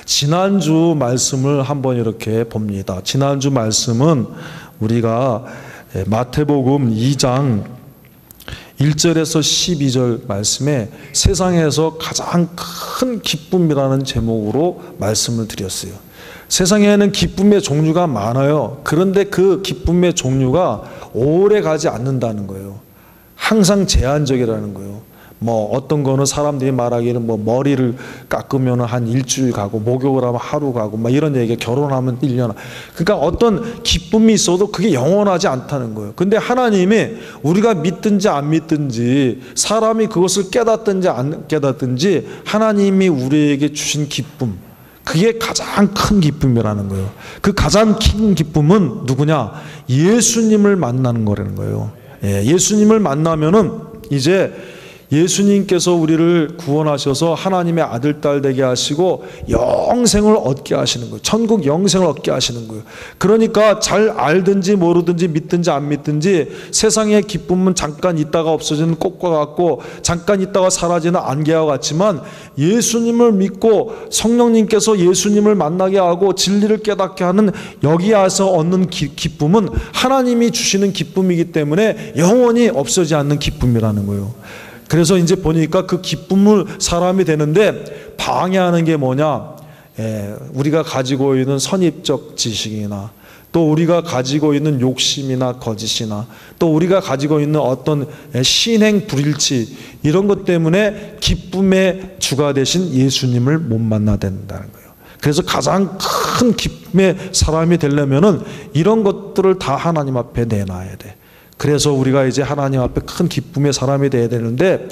지난주 말씀을 한번 이렇게 봅니다. 지난주 말씀은 우리가 마태복음 2장 1절에서 12절 말씀에 세상에서 가장 큰 기쁨이라는 제목으로 말씀을 드렸어요. 세상에는 기쁨의 종류가 많아요. 그런데 그 기쁨의 종류가 오래 가지 않는다는 거예요. 항상 제한적이라는 거예요. 뭐 어떤 거는 사람들이 말하기는 뭐 머리를 깎으면 한 일주일 가고, 목욕을 하면 하루 가고, 막 이런 얘기가, 결혼하면 1년. 그러니까 어떤 기쁨이 있어도 그게 영원하지 않다는 거예요. 근데 하나님이 우리가 믿든지 안 믿든지, 사람이 그것을 깨닫든지 안 깨닫든지, 하나님이 우리에게 주신 기쁨, 그게 가장 큰 기쁨이라는 거예요. 그 가장 큰 기쁨은 누구냐? 예수님을 만나는 거라는 거예요. 예수님을 만나면은 이제 예수님께서 우리를 구원하셔서 하나님의 아들, 딸 되게 하시고 영생을 얻게 하시는 거예요. 천국 영생을 얻게 하시는 거예요. 그러니까 잘 알든지 모르든지 믿든지 안 믿든지 세상의 기쁨은 잠깐 있다가 없어지는 꽃과 같고 잠깐 있다가 사라지는 안개와 같지만, 예수님을 믿고 성령님께서 예수님을 만나게 하고 진리를 깨닫게 하는 여기 와서 얻는 기쁨은 하나님이 주시는 기쁨이기 때문에 영원히 없어지지 않는 기쁨이라는 거예요. 그래서 이제 보니까 그 기쁨을 사람이 되는데 방해하는 게 뭐냐? 우리가 가지고 있는 선입적 지식이나, 또 우리가 가지고 있는 욕심이나 거짓이나, 또 우리가 가지고 있는 어떤 신행 불일치, 이런 것 때문에 기쁨의 주가 되신 예수님을 못 만나야 된다는 거예요. 그래서 가장 큰 기쁨의 사람이 되려면은 이런 것들을 다 하나님 앞에 내놔야 돼. 그래서 우리가 이제 하나님 앞에 큰 기쁨의 사람이 되어야 되는데,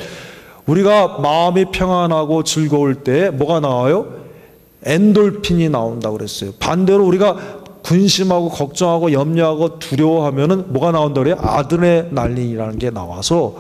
우리가 마음이 평안하고 즐거울 때 뭐가 나와요? 엔돌핀이 나온다고 그랬어요. 반대로 우리가 근심하고 걱정하고 염려하고 두려워하면은 뭐가 나온다고 그래요? 아드레날린이라는 게 나와서,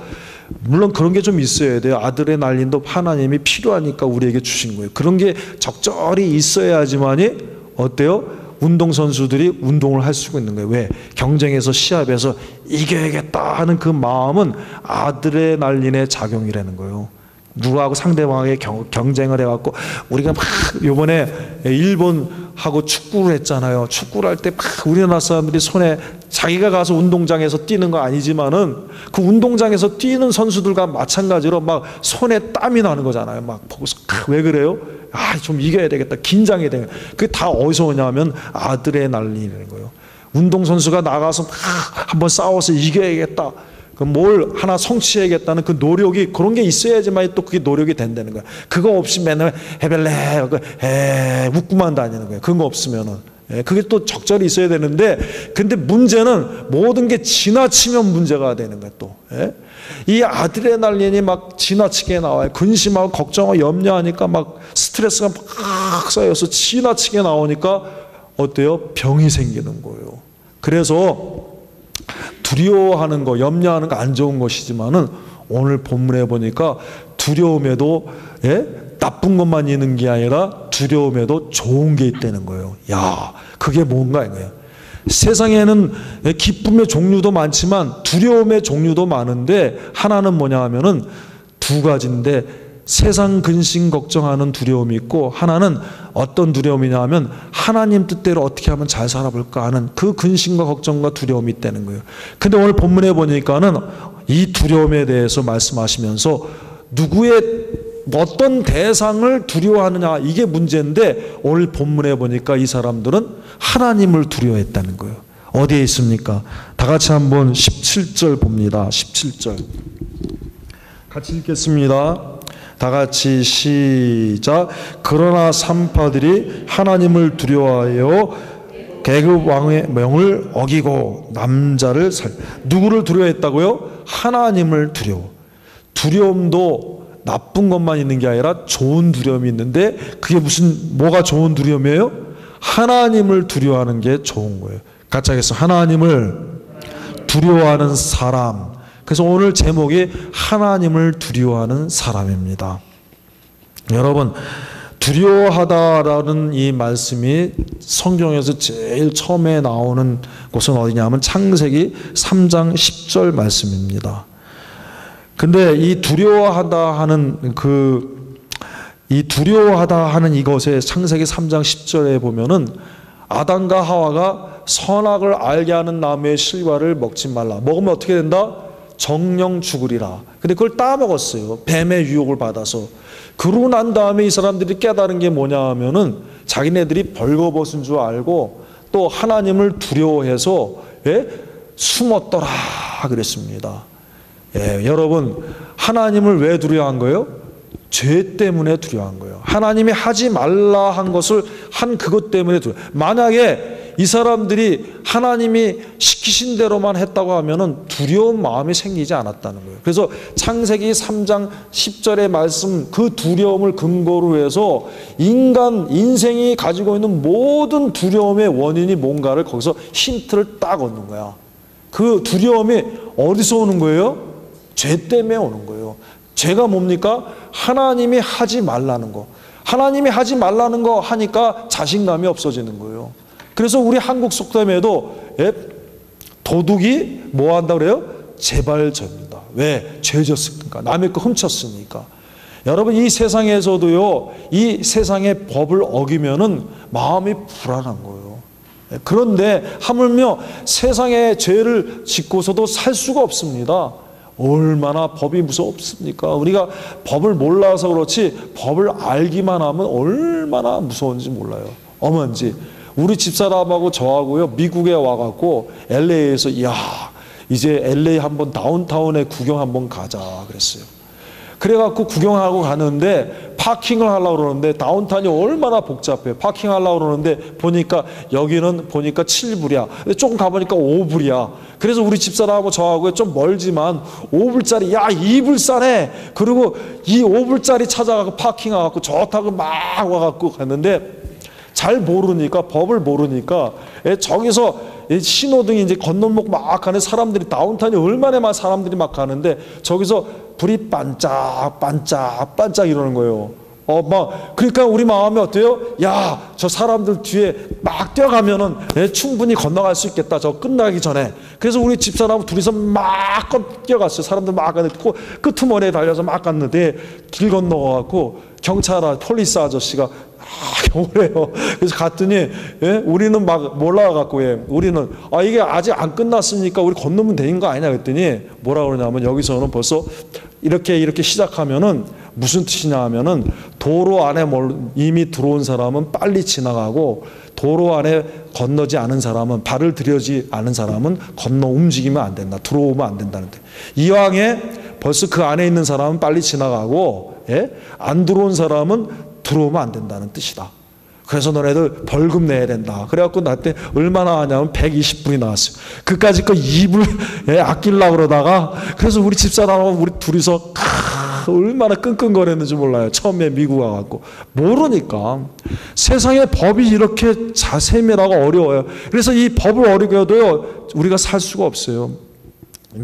물론 그런 게 좀 있어야 돼요. 아드레날린도 하나님이 필요하니까 우리에게 주신 거예요. 그런 게 적절히 있어야지만이 어때요? 운동선수들이 운동을 할 수가 있는 거예요. 왜? 경쟁에서, 시합에서 이겨야겠다 하는 그 마음은 아드레날린의 작용이라는 거예요. 누구하고 상대방에게 경쟁을 해갖고, 우리가 막 요번에 일본하고 축구를 했잖아요. 축구를 할 때 막 우리나라 사람들이 손에, 자기가 가서 운동장에서 뛰는 거 아니지만은 그 운동장에서 뛰는 선수들과 마찬가지로 막 손에 땀이 나는 거잖아요. 막 보고서 왜 그래요? 좀 이겨야 되겠다, 긴장이 되는. 그게 다 어디서 오냐면 아드레날린이라는 거예요. 운동선수가 나가서 막 한번 싸워서 이겨야겠다, 뭘 하나 성취해야겠다는 그 노력이, 그런 게 있어야지만 또 그게 노력이 된다는 거야. 그거 없이 맨날 해벨레 웃고만 다니는 거예요. 그런 거 없으면은. 그게 또 적절히 있어야 되는데, 근데 문제는 모든 게 지나치면 문제가 되는 거야 또. 이 아드레날린이 막 지나치게 나와요. 근심하고 걱정하고 염려하니까 막 스트레스가 막 쌓여서 지나치게 나오니까 어때요? 병이 생기는 거예요. 그래서 두려워하는 거, 염려하는 거 안 좋은 것이지만은, 오늘 본문에 보니까 두려움에도 나쁜 것만 있는 게 아니라 두려움에도 좋은 게 있다는 거예요. 야, 그게 뭔가 이거예요. 세상에는 기쁨의 종류도 많지만 두려움의 종류도 많은데, 하나는 뭐냐 하면은 두 가지인데, 세상 근심 걱정하는 두려움이 있고, 하나는 어떤 두려움이냐 하면 하나님 뜻대로 어떻게 하면 잘 살아볼까 하는 그 근심과 걱정과 두려움이 있다는 거예요. 근데 오늘 본문에 보니까는 이 두려움에 대해서 말씀하시면서 누구의 어떤 대상을 두려워하느냐, 이게 문제인데, 오늘 본문에 보니까 이 사람들은 하나님을 두려워했다는 거예요. 어디에 있습니까? 다 같이 한번 17절 봅니다. 17절 같이 읽겠습니다. 다 같이 시작. 그러나 산파들이 하나님을 두려워하여 계급 왕의 명을 어기고 남자를 누구를 두려워했다고요? 하나님을 두려워. 두려움도 나쁜 것만 있는 게 아니라 좋은 두려움이 있는데, 그게 뭐가 좋은 두려움이에요? 하나님을 두려워하는 게 좋은 거예요. 같이 하겠습니다. 하나님을 두려워하는 사람. 그래서 오늘 제목이 하나님을 두려워하는 사람입니다. 여러분, 두려워하다라는 이 말씀이 성경에서 제일 처음에 나오는 곳은 어디냐면 창세기 3장 10절 말씀입니다. 근데 이 두려워하다 하는 이 두려워하다 하는 이것에 창세기 3장 10절에 보면은 아담과 하와가 선악을 알게 하는 나무의 실과를 먹지 말라. 먹으면 어떻게 된다? 정령 죽으리라. 근데 그걸 따먹었어요. 뱀의 유혹을 받아서. 그러고 난 다음에 이 사람들이 깨달은 게 뭐냐 하면은 자기네들이 벌거벗은 줄 알고 또 하나님을 두려워해서 숨었더라 그랬습니다. 여러분, 하나님을 왜 두려워한 거예요? 죄 때문에 두려워한 거예요. 하나님이 하지 말라 한 것을 한 그것 때문에 두려워. 만약에 이 사람들이 하나님이 시키신 대로만 했다고 하면은 두려운 마음이 생기지 않았다는 거예요. 그래서 창세기 3장 10절의 말씀, 그 두려움을 근거로 해서 인생이 가지고 있는 모든 두려움의 원인이 뭔가를 거기서 힌트를 딱 얻는 거야. 그 두려움이 어디서 오는 거예요? 죄 때문에 오는 거예요. 죄가 뭡니까? 하나님이 하지 말라는 거. 하나님이 하지 말라는 거 하니까 자신감이 없어지는 거예요. 그래서 우리 한국 속담에도 도둑이 뭐 한다고 그래요? 재발전이다. 왜? 죄 졌으니까. 남의 거 훔쳤으니까. 여러분, 이 세상에서도요, 이 세상의 법을 어기면은 마음이 불안한 거예요. 그런데 하물며 세상의 죄를 짓고서도 살 수가 없습니다. 얼마나 법이 무섭습니까? 우리가 법을 몰라서 그렇지 법을 알기만 하면 얼마나 무서운지 몰라요. 어머니, 우리 집사람하고 저하고요, 미국에 와갖고 LA에서 이제 LA 한번 다운타운에 구경 한번 가자 그랬어요. 그래갖고 구경하고 가는데 파킹을 하려고 그러는데 다운타운이 얼마나 복잡해요. 파킹하려고 그러는데 여기는 보니까 7불이야. 조금 가보니까 5불이야. 그래서 우리 집사람하고 저하고 좀 멀지만 5불짜리, 2불 싸네. 그리고 이 5불짜리 찾아가고 파킹하고 좋다고 막 와갖고 갔는데 잘 모르니까, 법을 모르니까 저기서 신호등이 이제 건널목 막 가는 사람들이, 다운타운이 얼마나 많은 사람들이 막 가는데 저기서 불이 반짝반짝 이러는 거예요. 그러니까 우리 마음이 어때요? 저 사람들 뒤에 막 뛰어가면은 충분히 건너갈 수 있겠다. 저 끝나기 전에. 그래서 우리 집사람 둘이서 막 뛰어갔어요. 사람들 막 갔는데 끄트머리에 달려서 막 갔는데 길 건너가갖고 폴리스 아저씨가 오래요. 그래서 갔더니 우리는 막 몰라갖고 우리는 이게 아직 안 끝났으니까 우리 건너면 되는 거 아니냐 그랬더니 뭐라 그러냐면 여기서는 벌써 이렇게 시작하면은 무슨 뜻이냐 하면은 도로 안에 이미 들어온 사람은 빨리 지나가고 도로 안에 건너지 않은 사람은, 발을 들여지 않은 사람은 움직이면 안 된다. 들어오면 안 된다는데, 이왕에 벌써 그 안에 있는 사람은 빨리 지나가고 안 들어온 사람은 들어오면 안 된다는 뜻이다. 그래서 너네들 벌금 내야 된다. 그래갖고 나한테 얼마나 하냐면 120불이 나왔어요. 그까짓 거 2불 아끼려고 그러다가, 그래서 우리 집사람하고 우리 둘이서 얼마나 끙끙거렸는지 몰라요. 처음에 미국 와갖고. 모르니까. 세상의 법이 이렇게 세밀하고 어려워요. 그래서 이 법을 어리게도요, 우리가 살 수가 없어요.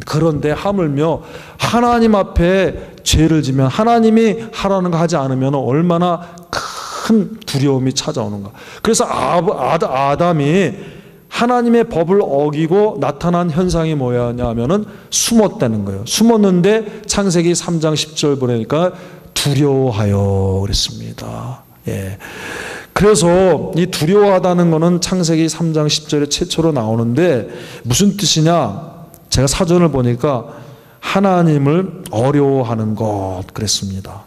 그런데 하물며 하나님 앞에 죄를 지면, 하나님이 하라는 거 하지 않으면 얼마나 큰 두려움이 찾아오는가. 그래서 아담이 하나님의 법을 어기고 나타난 현상이 뭐였냐 하면은 숨었다는 거예요. 숨었는데 창세기 3장 10절 보니까 두려워하여 그랬습니다. 그래서 이 두려워하다는 거는 창세기 3장 10절에 최초로 나오는데 무슨 뜻이냐? 제가 사전을 보니까 하나님을 어려워하는 것 그랬습니다.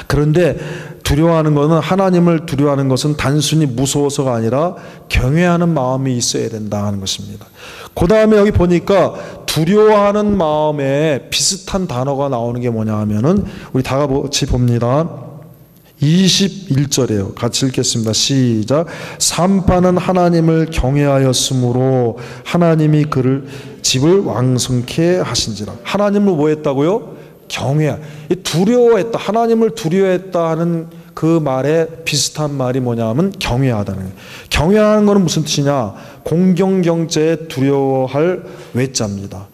그런데 두려워하는 것은, 하나님을 두려워하는 것은 단순히 무서워서가 아니라 경외하는 마음이 있어야 된다는 것입니다. 그 다음에 여기 보니까 두려워하는 마음에 비슷한 단어가 나오는 게 뭐냐 하면은 우리 다 같이 봅니다. 21절이에요. 같이 읽겠습니다. 시작. 산파는 하나님을 경외하였으므로 하나님이 그를 집을 왕성케 하신지라. 하나님을 뭐 했다고요? 두려워했다. 하나님을 두려워했다 하는 그 말에 비슷한 말이 뭐냐 하면 경외하다는 거예요. 경외하는 것은 무슨 뜻이냐? 공경경자에 두려워할 외자입니다.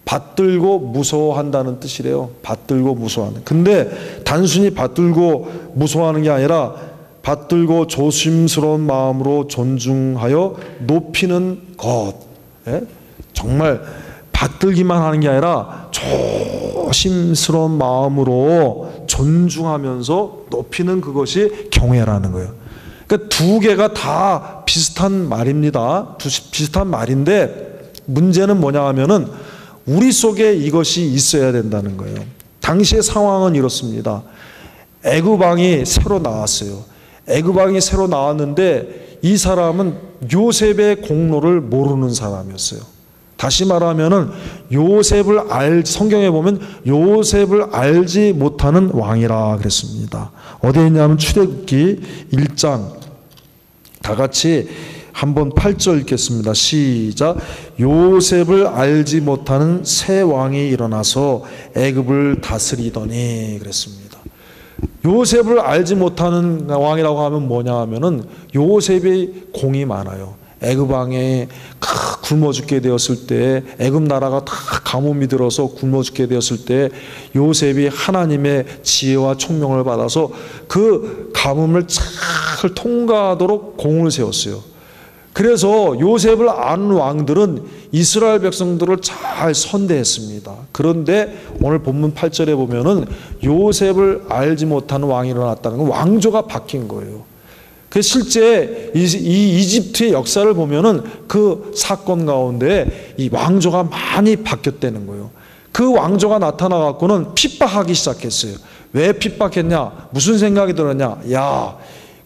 받들고 무서워한다는 뜻이래요. 받들고 무서워하는. 근데 단순히 받들고 무서워하는 게 아니라 받들고 조심스러운 마음으로 존중하여 높이는 것. 정말 받들기만 하는 게 아니라 조심스러운 마음으로 존중하면서 높이는 그것이 경외라는 거예요. 그러니까 두 개가 다 비슷한 말입니다. 비슷한 말인데 문제는 뭐냐 하면은 우리 속에 이것이 있어야 된다는 거예요. 당시의 상황은 이렇습니다. 애굽 왕이 새로 나왔어요. 애굽 왕이 새로 나왔는데 이 사람은 요셉의 공로를 모르는 사람이었어요. 다시 말하면은 성경에 보면 요셉을 알지 못하는 왕이라 그랬습니다. 어디에 있냐면 출애굽기 1장 다 같이 한번 8절 읽겠습니다. 시작. 요셉을 알지 못하는 새 왕이 일어나서 애굽을 다스리더니 그랬습니다. 요셉을 알지 못하는 왕이라고 하면 뭐냐 하면은 요셉의 공이 많아요. 애굽 왕에 굶어 죽게 되었을 때, 애굽 나라가 다 가뭄이 들어서 굶어 죽게 되었을 때 요셉이 하나님의 지혜와 총명을 받아서 그 가뭄을 잘 통과하도록 공을 세웠어요. 그래서 요셉을 아는 왕들은 이스라엘 백성들을 잘 선대했습니다. 그런데 오늘 본문 8절에 보면은 요셉을 알지 못하는 왕이 일어났다는 건 왕조가 바뀐 거예요. 그 실제 이 이집트의 역사를 보면은 그 사건 가운데 이 왕조가 많이 바뀌었다는 거예요. 그 왕조가 나타나 갖고는 핍박하기 시작했어요. 왜 핍박했냐? 무슨 생각이 들었냐? 야,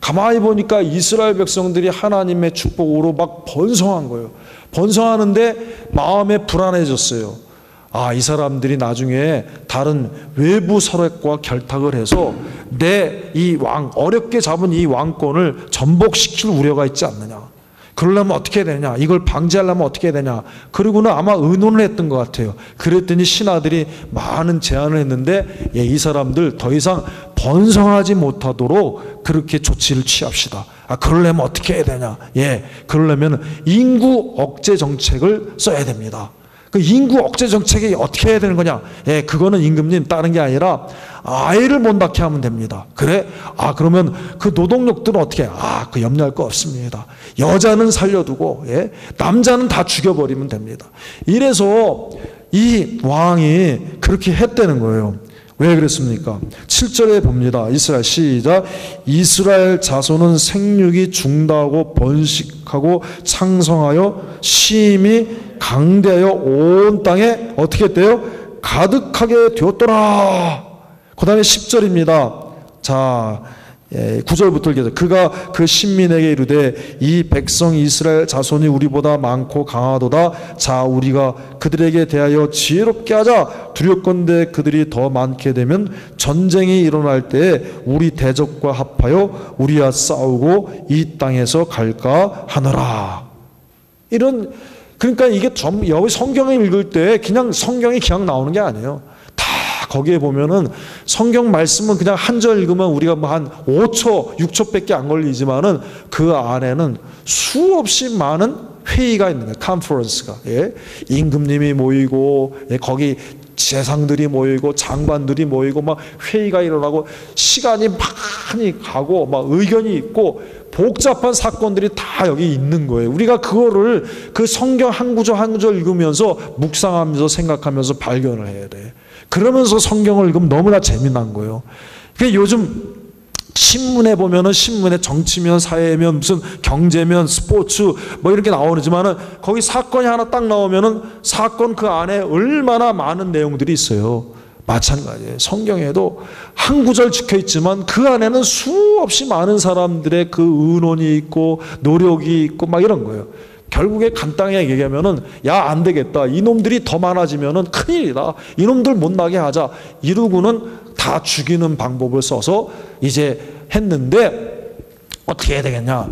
가만히 보니까 이스라엘 백성들이 하나님의 축복으로 막 번성한 거예요. 번성하는데 마음에 불안해졌어요. 아, 이 사람들이 나중에 다른 외부 세력과 결탁을 해서 내 이 어렵게 잡은 이 왕권을 전복시킬 우려가 있지 않느냐. 그러려면 어떻게 해야 되냐. 이걸 방지하려면 어떻게 해야 되냐. 그리고는 아마 의논을 했던 것 같아요. 그랬더니 신하들이 많은 제안을 했는데 이 사람들 더 이상 번성하지 못하도록 그렇게 조치를 취합시다. 그러려면 어떻게 해야 되냐. 그러려면 인구 억제 정책을 써야 됩니다. 그 인구 억제 정책이 어떻게 해야 되는 거냐? 그거는 임금님 다른 게 아니라 아이를 못 낳게 하면 됩니다. 그래? 그러면 그 노동력들은 어떻게 해? 그 염려할 거 없습니다. 여자는 살려두고 남자는 다 죽여버리면 됩니다. 이래서 이 왕이 그렇게 했다는 거예요. 왜 그랬습니까? 7절에 봅니다. 이스라엘 시작. 이스라엘 자손은 생육이 중다하고 번식하고 창성하여 심히 강대하여 온 땅에 어떻게 했대요? 가득하게 되었더라. 그 다음에 10절입니다. 자, 9절부터 읽겠습니다. 그가 그 신민에게 이르되 이 백성 이스라엘 자손이 우리보다 많고 강하도다. 자, 우리가 그들에게 대하여 지혜롭게 하자. 두렵건대 그들이 더 많게 되면 전쟁이 일어날 때에 우리 대적과 합하여 우리와 싸우고 이 땅에서 갈까 하노라. 그러니까 이게 여기 성경을 읽을 때 그냥 성경이 그냥 나오는 게 아니에요. 거기에 보면은 성경 말씀은 그냥 한 절 읽으면 우리가 뭐 한 5초, 6초밖에 안 걸리지만은 그 안에는 수없이 많은 회의가 있는 거예요. 컨퍼런스가. 임금님이 모이고, 거기 재상들이 모이고, 장관들이 모이고, 막 회의가 일어나고, 시간이 많이 가고, 막 의견이 있고, 복잡한 사건들이 다 여기 있는 거예요. 우리가 그거를 그 성경 한 구절 한 구절 읽으면서 묵상하면서 생각하면서 발견을 해야 돼. 그러면서 성경을 읽으면 너무나 재미난 거예요. 그러니까 요즘 신문에 보면은 신문에 정치면 사회면 무슨 경제면 스포츠 뭐 이렇게 나오지만은 거기 사건이 하나 딱 나오면은 사건 그 안에 얼마나 많은 내용들이 있어요. 마찬가지예요. 성경에도 한 구절 적혀 있지만 그 안에는 수없이 많은 사람들의 그 의논이 있고 노력이 있고 막 이런 거예요. 결국에 간단하게 얘기하면은 안 되겠다. 이놈들이 더 많아지면은 큰일이다. 이놈들 못 나게 하자. 이러고는 다 죽이는 방법을 써서 이제 했는데 어떻게 해야 되겠냐?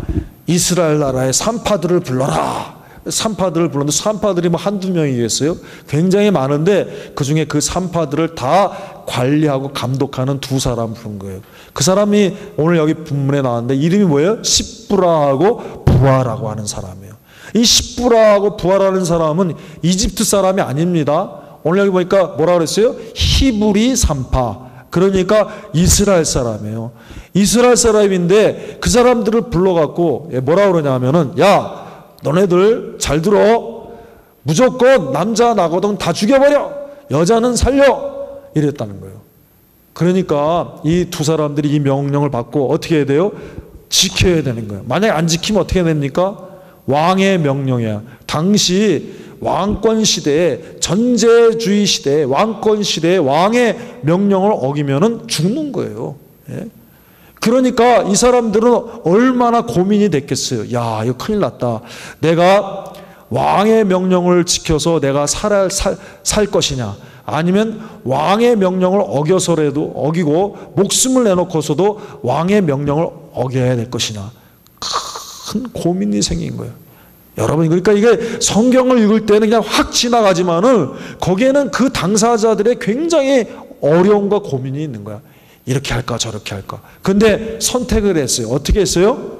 이스라엘 나라의 산파들을 불러라. 산파들을 불렀는데 산파들이 뭐 한두 명이겠어요? 굉장히 많은데 그중에 그 산파들을 다 관리하고 감독하는 두 사람 부른 거예요. 그 사람이 오늘 여기 본문에 나왔는데 이름이 뭐예요? 십부라하고 부하라고 하는 사람이에요. 이 십부라하고 부하라는 사람은 이집트 사람이 아닙니다. 오늘 여기 보니까 뭐라 그랬어요? 히브리 산파. 그러니까 이스라엘 사람이에요. 이스라엘 사람인데 그 사람들을 불러갖고 뭐라 그러냐면은 너네들 잘 들어. 무조건 남자 나거든 다 죽여버려. 여자는 살려. 이랬다는 거예요. 그러니까 이 두 사람들이 이 명령을 받고 어떻게 해야 돼요? 지켜야 되는 거예요. 만약에 안 지키면 어떻게 됩니까? 왕의 명령이야. 당시 왕권 시대에, 전제주의 시대에, 왕권 시대에 왕의 명령을 어기면은 죽는 거예요. 예? 그러니까 이 사람들은 얼마나 고민이 됐겠어요. 야, 이거 큰일 났다. 내가 왕의 명령을 지켜서 내가 살 것이냐, 아니면 왕의 명령을 어겨서라도, 어기고 목숨을 내놓고서도 왕의 명령을 어겨야 될 것이냐. 큰 고민이 생긴 거예요. 여러분, 그러니까 이게 성경을 읽을 때는 그냥 확 지나가지만은 거기에는 그 당사자들의 굉장히 어려움과 고민이 있는 거야. 이렇게 할까 저렇게 할까. 근데 선택을 했어요. 어떻게 했어요?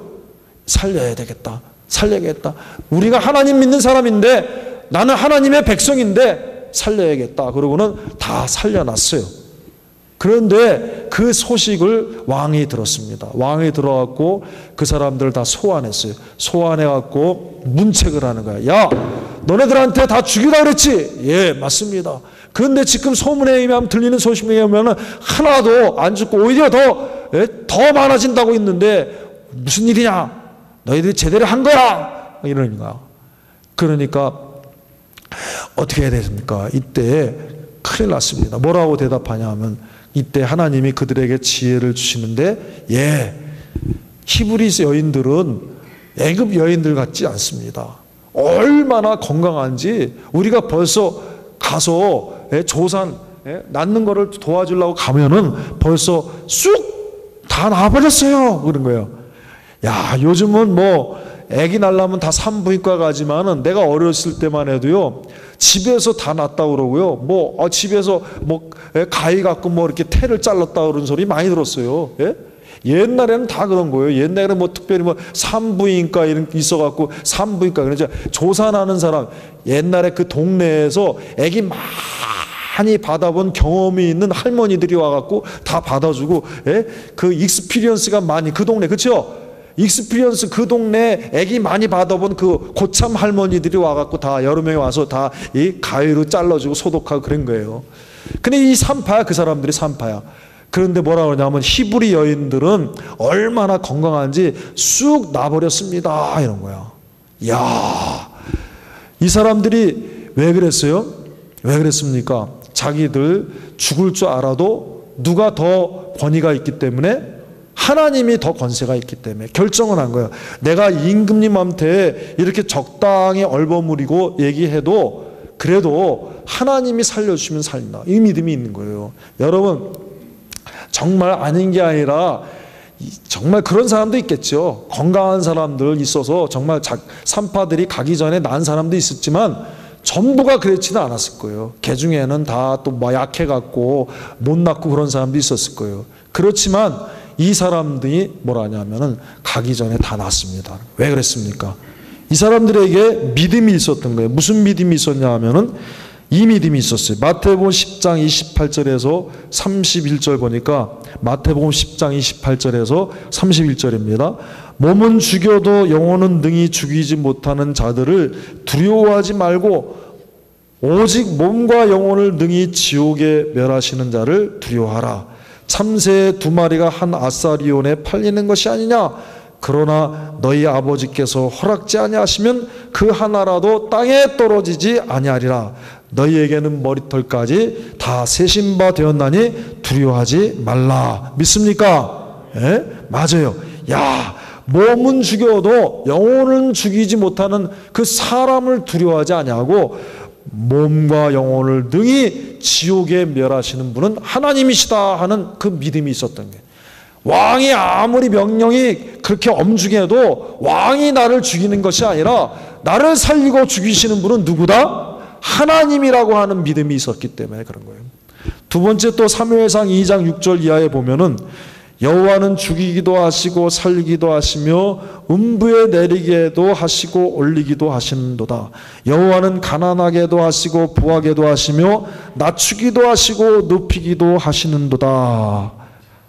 살려야 되겠다. 살려야겠다. 우리가 하나님 믿는 사람인데, 나는 하나님의 백성인데 살려야겠다. 그러고는 다 살려놨어요. 그런데 그 소식을 왕이 들었습니다. 왕이 들어왔고 그 사람들을 다 소환했어요. 소환해갖고 문책을 하는 거야. 야, 너네들한테 다 죽이라 그랬지? 예, 맞습니다. 그런데 지금 소문에 의하면, 들리는 소식에 의하면 하나도 안 죽고 오히려 더 많아진다고 있는데 무슨 일이냐? 너희들이 제대로 한 거야! 이러는 거야. 그러니까 어떻게 해야 되십니까? 이때 큰일 났습니다. 뭐라고 대답하냐 하면, 이때 하나님이 그들에게 지혜를 주시는데, 예, 히브리 여인들은 애굽 여인들 같지 않습니다. 얼마나 건강한지 우리가 벌써 가서 조산 낳는 거를 도와주려고 가면은 벌써 쑥 다 나와버렸어요. 그런 거예요. 야, 요즘은 뭐 애기 낳으려면 다 산부인과 가지만은 내가 어렸을 때만 해도요, 집에서 다 낳았다 그러고요, 뭐 집에서 뭐 가위 갖고 뭐 이렇게 태를 잘랐다 그런 소리 많이 들었어요. 예? 옛날에는 다 그런 거예요. 옛날에는 뭐 특별히 뭐 산부인과 이런 있어갖고, 산부인과 그러죠. 조산하는 사람, 옛날에 그 동네에서 애기 많이 받아본 경험이 있는 할머니들이 와갖고 다 받아주고, 예? 그 익스피리언스가 많이, 그 동네, 그렇죠? 익스피리언스, 그 동네 애기 많이 받아본 그 고참 할머니들이 와갖고 다 여러 명이 와서 다 이 가위로 잘라주고 소독하고 그런 거예요. 근데 이 산파야, 그 사람들이 산파야. 그런데 뭐라 그러냐면, 히브리 여인들은 얼마나 건강한지 쑥 나버렸습니다. 이런 거야. 이야, 이 사람들이 왜 그랬어요? 왜 그랬습니까? 자기들 죽을 줄 알아도 누가 더 권위가 있기 때문에, 하나님이 더 권세가 있기 때문에 결정을 한 거예요. 내가 임금님한테 이렇게 적당히 얼버무리고 얘기해도 그래도 하나님이 살려주시면 살린다. 이 믿음이 있는 거예요. 여러분, 정말 아닌 게 아니라 정말 그런 사람도 있겠죠. 건강한 사람들 있어서 정말 산파들이 가기 전에 난 사람도 있었지만 전부가 그렇지는 않았을 거예요. 개 중에는 다 또 뭐 약해갖고 못 낳고 그런 사람도 있었을 거예요. 그렇지만 이 사람들이 뭐라냐면은 가기 전에 다 낳습니다. 왜 그랬습니까? 이 사람들에게 믿음이 있었던 거예요. 무슨 믿음이 있었냐 하면은 이 믿음이 있었어요. 마태복음 10장 28절에서 31절 보니까, 마태복음 10장 28절에서 31절입니다. 몸은 죽여도 영혼은 능히 죽이지 못하는 자들을 두려워하지 말고 오직 몸과 영혼을 능히 지옥에 멸하시는 자를 두려워하라. 참새 2마리가 한 아사리온에 팔리는 것이 아니냐? 그러나 너희 아버지께서 허락지 아니하시면 그 하나라도 땅에 떨어지지 아니하리라. 너희에게는 머리털까지 다 세신 바 되었나니 두려워하지 말라. 믿습니까? 예? 맞아요. 야, 몸은 죽여도 영혼은 죽이지 못하는 그 사람을 두려워하지 아니하고 몸과 영혼을 능히 지옥에 멸하시는 분은 하나님이시다 하는 그 믿음이 있었던 게, 왕이 아무리 명령이 그렇게 엄중해도 왕이 나를 죽이는 것이 아니라 나를 살리고 죽이시는 분은 누구다? 하나님이라고 하는 믿음이 있었기 때문에 그런 거예요. 두 번째, 또 사무엘상 2장 6절 이하에 보면은 여호와는 죽이기도 하시고 살리기도 하시며 음부에 내리게도 하시고 올리기도 하시는도다. 여호와는 가난하게도 하시고 부하게도 하시며 낮추기도 하시고 높이기도 하시는도다.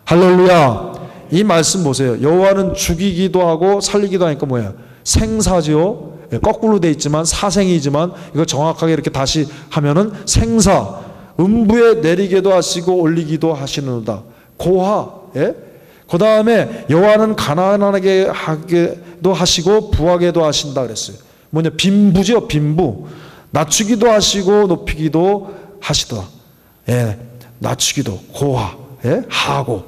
할렐루야. 이 말씀 보세요. 여호와는 죽이기도 하고 살리기도 하니까 뭐예요? 생사죠. 거꾸로 돼 있지만 사생이지만, 이거 정확하게 이렇게 다시 하면은 생사. 음부에 내리게도 하시고 올리기도 하시는도다. 고하. 예? 그 다음에 여호와는 가난하게 하게도 하시고 부하게도 하신다 그랬어요. 뭐냐? 빈부죠. 빈부. 낮추기도 하시고 높이기도 하시더라. 예, 낮추기도 고하. 예? 하고.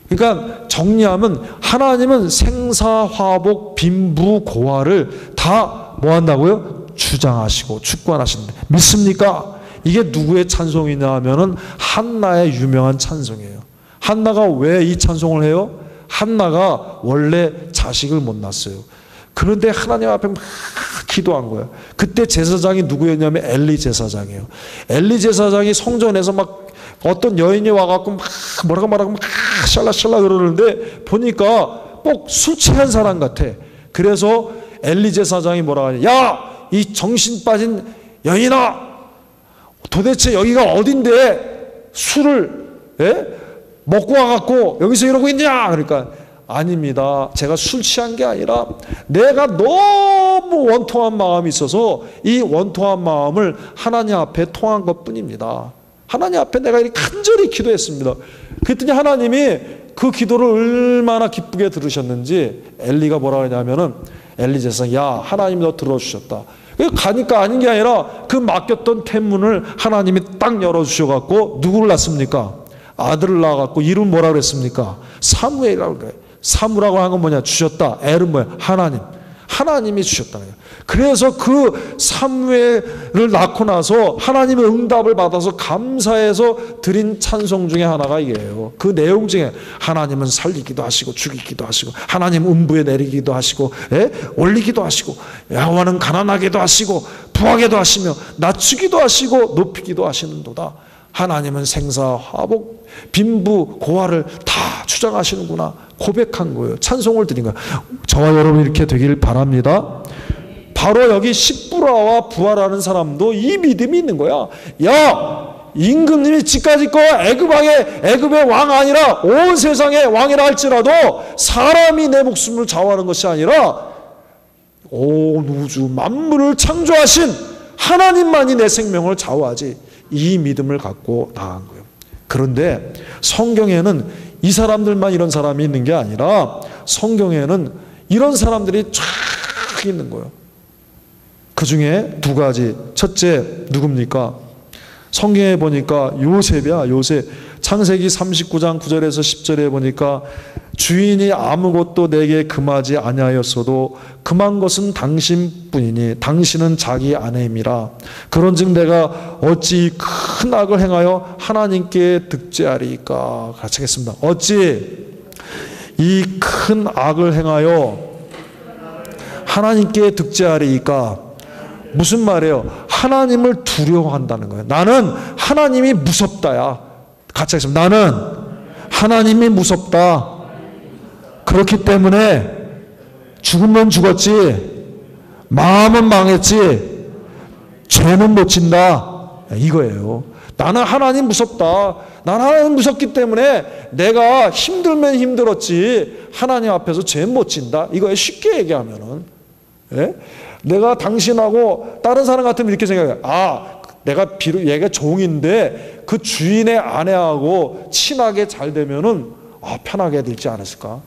그러니까 정리하면 하나님은 생사화복 빈부 고하를 다 뭐 한다고요? 주장하시고 주관하신다. 믿습니까? 이게 누구의 찬송이냐 하면은 한나의 유명한 찬송이에요. 한나가 왜 이 찬송을 해요? 한나가 원래 자식을 못 낳았어요. 그런데 하나님 앞에 막 기도한 거예요. 그때 제사장이 누구였냐면 엘리 제사장이에요. 엘리 제사장이 성전에서 막 어떤 여인이 와갖고 막 뭐라고 말하고 막 샬라샬라 그러는데 보니까 꼭 술 취한 사람 같아. 그래서 엘리 제사장이 뭐라고 하냐? 야! 이 정신 빠진 여인아! 도대체 여기가 어딘데 술을 먹고 와갖고 여기서 이러고 있냐? 그러니까 아닙니다. 제가 술 취한 게 아니라 내가 너무 원통한 마음이 있어서 이 원통한 마음을 하나님 앞에 통한 것뿐입니다. 하나님 앞에 내가 이렇게 간절히 기도했습니다. 그랬더니 하나님이 그 기도를 얼마나 기쁘게 들으셨는지 엘리가 뭐라 하냐면은 엘리 제사장 야 하나님이 너 들어주셨다. 가니까 아닌 게 아니라 그 맡겼던 태문을 하나님이 딱 열어주셔갖고 누구를 낳습니까? 아들을 낳아갖고 이름 뭐라 그랬습니까? 사무엘이라고 그래. 사무라고 하는 건 뭐냐? 주셨다. 엘은 뭐야? 하나님. 하나님이 주셨다는 거예요. 그래서 그 사무엘을 낳고 나서 하나님의 응답을 받아서 감사해서 드린 찬송 중에 하나가 이게요. 그 내용 중에 하나님은 살리기도 하시고 죽이기도 하시고 하나님 음부에 내리기도 하시고 올리기도 하시고 여호와는 가난하게도 하시고 부하게도 하시며 낮추기도 하시고 높이기도 하시는도다. 하나님은 생사 화복 빈부 고하를 다 주장하시는구나 고백한 거예요. 찬송을 드린 거예요. 저와 여러분 이렇게 되길 바랍니다. 바로 여기 십부라와 부하라는 사람도 이 믿음이 있는 거야. 야 임금님이 지까지 거 애굽의 왕 아니라 온 세상의 왕이라 할지라도 사람이 내 목숨을 좌우하는 것이 아니라 온 우주 만물을 창조하신 하나님만이 내 생명을 좌우하지. 이 믿음을 갖고 나간 거예요. 그런데 성경에는 이 사람들만 이런 사람이 있는 게 아니라 성경에는 이런 사람들이 쫙 있는 거예요. 그 중에 두 가지. 첫째 누굽니까? 성경에 보니까 요셉이야. 요셉. 창세기 39장 9절에서 10절에 보니까 주인이 아무것도 내게 금하지 아니하였어도 금한 것은 당신뿐이니 당신은 자기 아내임이라. 그런즉 내가 어찌 큰 악을 행하여 하나님께 득죄하리이까. 같이 하겠습니다. 어찌 이 큰 악을 행하여 하나님께 득죄하리이까. 무슨 말이에요? 하나님을 두려워한다는 거예요. 나는 하나님이 무섭다야. 같이 하겠습니다. 나는 하나님이 무섭다. 그렇기 때문에 죽으면 죽었지 마음은 망했지 죄는 못 진다. 이거예요. 나는 하나님 무섭다. 나는 하나님 무섭기 때문에 내가 힘들면 힘들었지 하나님 앞에서 죄 못 진다. 이거예요. 쉽게 얘기하면은. 내가 당신하고 다른 사람 같으면 이렇게 생각해요. 내가 비록 얘가 종인데 그 주인의 아내하고 친하게 잘 되면은 편하게 되지 않았을까?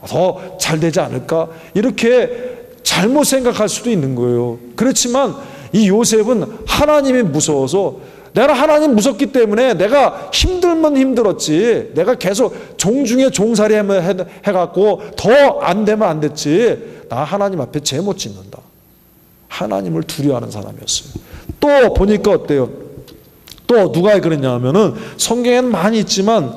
더 잘 되지 않을까? 이렇게 잘못 생각할 수도 있는 거예요. 그렇지만 이 요셉은 하나님이 무서워서 내가 하나님 무섭기 때문에 내가 힘들면 힘들었지 내가 계속 종 중에 종살이 해갖고 더 안 되면 안 됐지 나 하나님 앞에 죄 못 짓는다. 하나님을 두려워하는 사람이었어요. 또 보니까 어때요? 또 누가 그랬냐 하면은 성경에는 많이 있지만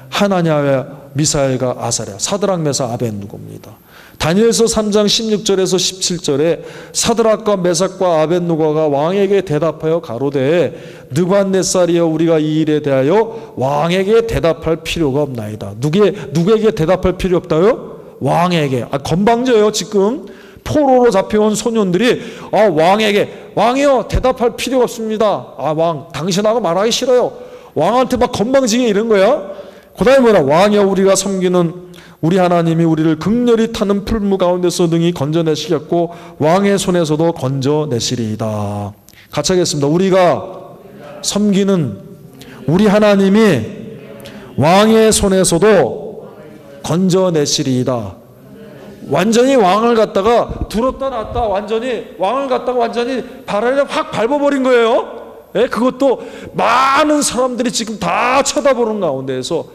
하나냐와 미사엘과 아사랴, 사드락 메삭 아벳느고입니다. 다니엘서 3장 16절에서 17절에 사드락과 메삭과 아벳느고가 왕에게 대답하여 가로되 느부갓네살이여 우리가 이 일에 대하여 왕에게 대답할 필요가 없나이다. 누구에게 대답할 필요 없다요? 왕에게. 건방져요. 지금 포로로 잡혀온 소년들이 왕이요 대답할 필요가 없습니다. 왕 당신하고 말하기 싫어요. 왕한테 막 건방지게 이런 거야. 그 다음에 뭐라? 왕이여 우리가 섬기는 우리 하나님이 우리를 극렬히 타는 풀무 가운데서 능히 건져내시겠고 왕의 손에서도 건져내시리이다. 같이 하겠습니다. 우리가 섬기는 우리 하나님이 왕의 손에서도 건져내시리이다. 완전히 왕을 갖다가 들었다 놨다 완전히 왕을 갖다가 완전히 발을 확 밟아버린 거예요. 예, 그것도 많은 사람들이 지금 다 쳐다보는 가운데에서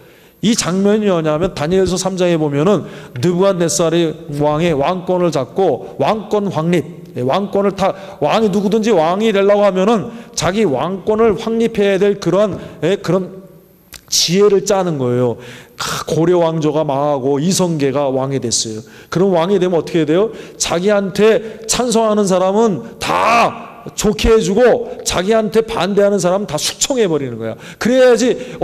이 장면이 뭐냐면 다니엘서 3장에 보면은 느부갓네살이 왕의 왕권을 잡고 왕권 확립, 왕권을 왕이 누구든지 왕이 되려고 하면은 자기 왕권을 확립해야 될 그런 지혜를 짜는 거예요. 고려 왕조가 망하고 이성계가 왕이 됐어요. 그럼 왕이 되면 어떻게 돼요? 자기한테 찬성하는 사람은 다 좋게 해주고 자기한테 반대하는 사람은 다 숙청해버리는 거야. 그래야지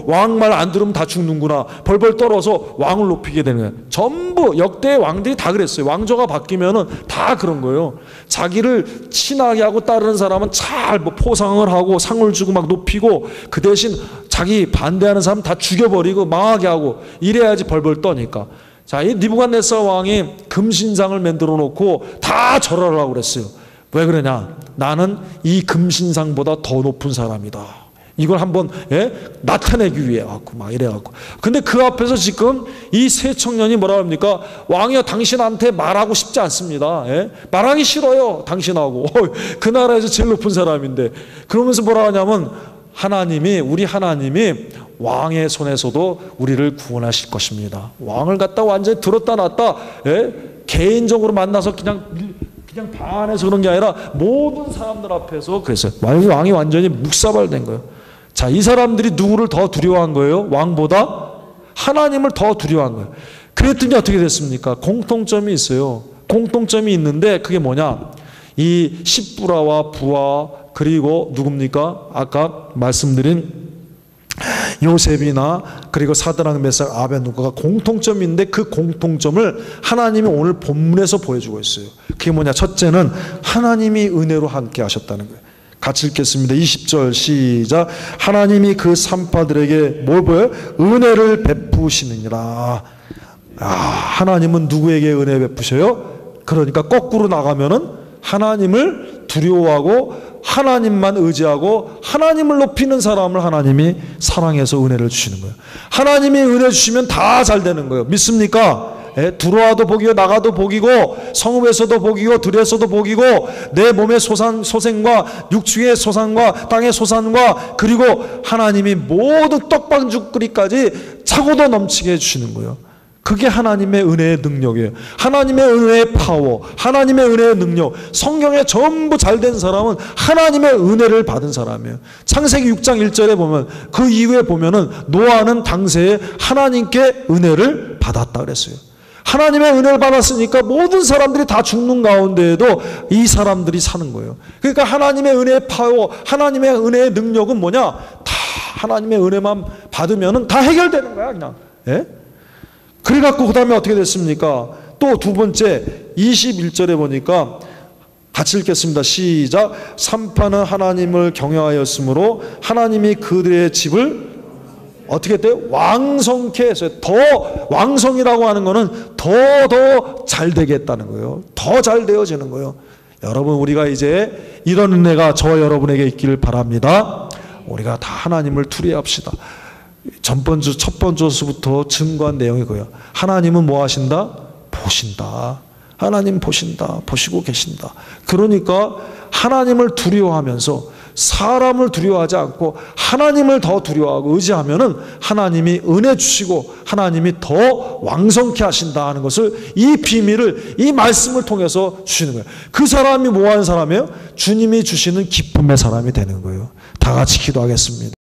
왕 말 안 들으면 다 죽는구나. 벌벌 떨어서 왕을 높이게 되는 거야. 전부 역대 왕들이 다 그랬어요. 왕조가 바뀌면은 다 그런 거예요. 자기를 친하게 하고 따르는 사람은 잘 포상을 하고 상을 주고 막 높이고, 그 대신 자기 반대하는 사람 다 죽여버리고 망하게 하고, 이래야지 벌벌 떠니까. 자, 이 느부갓네살 왕이 금신상을 만들어 놓고 다 절하라고 그랬어요. 왜 그러냐? 나는 이 금신상보다 더 높은 사람이다. 이걸 한번 나타내기 위해 갖고 막 이래 갖고. 근데 그 앞에서 지금 이 세 청년이 뭐라 합니까? 왕이여, 당신한테 말하고 싶지 않습니다. 말하기 싫어요. 당신하고 그 나라에서 제일 높은 사람인데. 그러면서 뭐라 하냐면 우리 하나님이 왕의 손에서도 우리를 구원하실 것입니다. 왕을 갖다 완전히 들었다 놨다 개인적으로 만나서 그냥 방 안에서 그런 게 아니라 모든 사람들 앞에서 그랬어요. 왕이 완전히 묵사발된 거예요. 자, 이 사람들이 누구를 더 두려워한 거예요? 왕보다 하나님을 더 두려워한 거예요. 그랬더니 어떻게 됐습니까? 공통점이 있어요. 공통점이 있는데 그게 뭐냐? 이 십부라와 부하, 그리고 누굽니까? 아까 말씀드린 요셉이나 그리고 사드락 메삭 아벤누고가 공통점이 있는데 그 공통점을 하나님이 오늘 본문에서 보여주고 있어요. 그게 뭐냐? 첫째는 하나님이 은혜로 함께 하셨다는 거예요. 같이 읽겠습니다. 20절 시작. 하나님이 그 산파들에게 뭘 보여요? 은혜를 베푸시느니라. 하나님은 누구에게 은혜 베푸셔요? 그러니까 거꾸로 나가면은 하나님을 두려워하고 하나님만 의지하고 하나님을 높이는 사람을 하나님이 사랑해서 은혜를 주시는 거예요. 하나님이 은혜 주시면 다 잘 되는 거예요. 믿습니까? 들어와도 복이고 나가도 복이고 성읍에서도 복이고 들에서도 복이고 내 몸의 소생과 육축의 소산과 땅의 소산과 그리고 하나님이 모든 떡방죽거리까지 차고도 넘치게 해주시는 거예요. 그게 하나님의 은혜의 능력이에요. 하나님의 은혜의 파워, 하나님의 은혜의 능력. 성경에 전부 잘된 사람은 하나님의 은혜를 받은 사람이에요. 창세기 6장 1절에 보면, 그 이후에 보면은 노아는 당시에 하나님께 은혜를 받았다 그랬어요. 하나님의 은혜를 받았으니까 모든 사람들이 다 죽는 가운데에도 이 사람들이 사는 거예요. 그러니까 하나님의 은혜의 파워, 하나님의 은혜의 능력은 뭐냐? 다 하나님의 은혜만 받으면은 다 해결되는 거야, 그냥. 그래갖고 그 다음에 어떻게 됐습니까? 또 두 번째 21절에 보니까 같이 읽겠습니다. 시작. 산파는 하나님을 경외하였으므로 하나님이 그들의 집을 어떻게 돼요? 왕성케 했어요. 더 왕성이라고 하는 거는 더 잘 되겠다는 거예요. 더 잘 되어지는 거예요. 여러분, 우리가 이제 이런 은혜가 저와 여러분에게 있기를 바랍니다. 우리가 다 하나님을 두려워합시다. 첫 번째부터 증거한 내용이 그거예요. 하나님은 뭐 하신다? 보신다. 하나님 보신다. 보시고 계신다. 그러니까 하나님을 두려워하면서 사람을 두려워하지 않고 하나님을 더 두려워하고 의지하면은 하나님이 은혜 주시고 하나님이 더 왕성케 하신다 하는 것을, 이 비밀을 이 말씀을 통해서 주시는 거예요. 그 사람이 뭐 하는 사람이에요? 주님이 주시는 기쁨의 사람이 되는 거예요. 다 같이 기도하겠습니다.